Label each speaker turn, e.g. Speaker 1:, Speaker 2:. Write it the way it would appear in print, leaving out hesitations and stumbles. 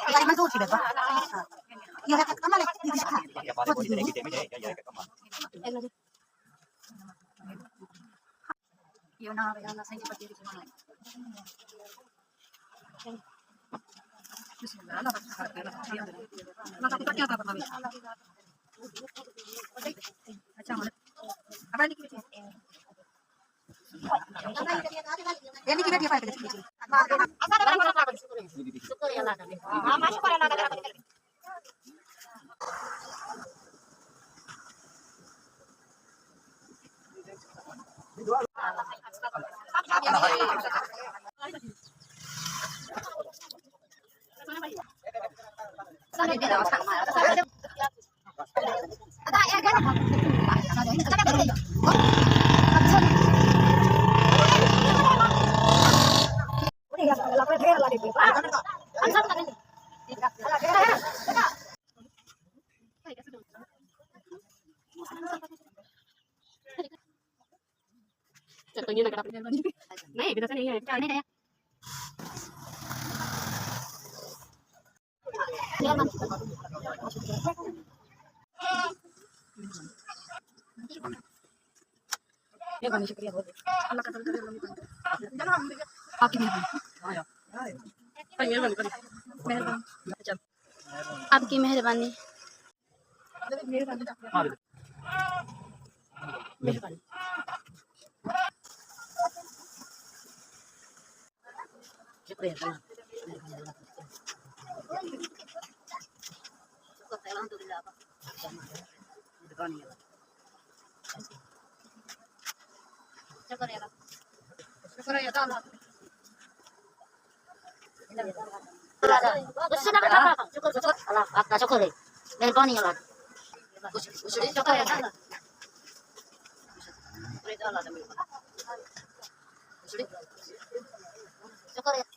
Speaker 1: Tadi mantul sih Bapak. Iya, kamar lagi di sana. Iya, nah, ya, saya seperti itu semua. Bismillah, Allah apa Mami? Macam mana? Apa ini kita? Ini kita dia pakai sini. Syukur ya Allah. Masuk pada Allah. Tự nhiên là cái đập này bây giờ cái này cái này ये करनी शुक्रिया बहुत अल्लाह का तंत्र आपकी मेहरबानी
Speaker 2: आपकी मेहरबानी
Speaker 1: शुक्रिया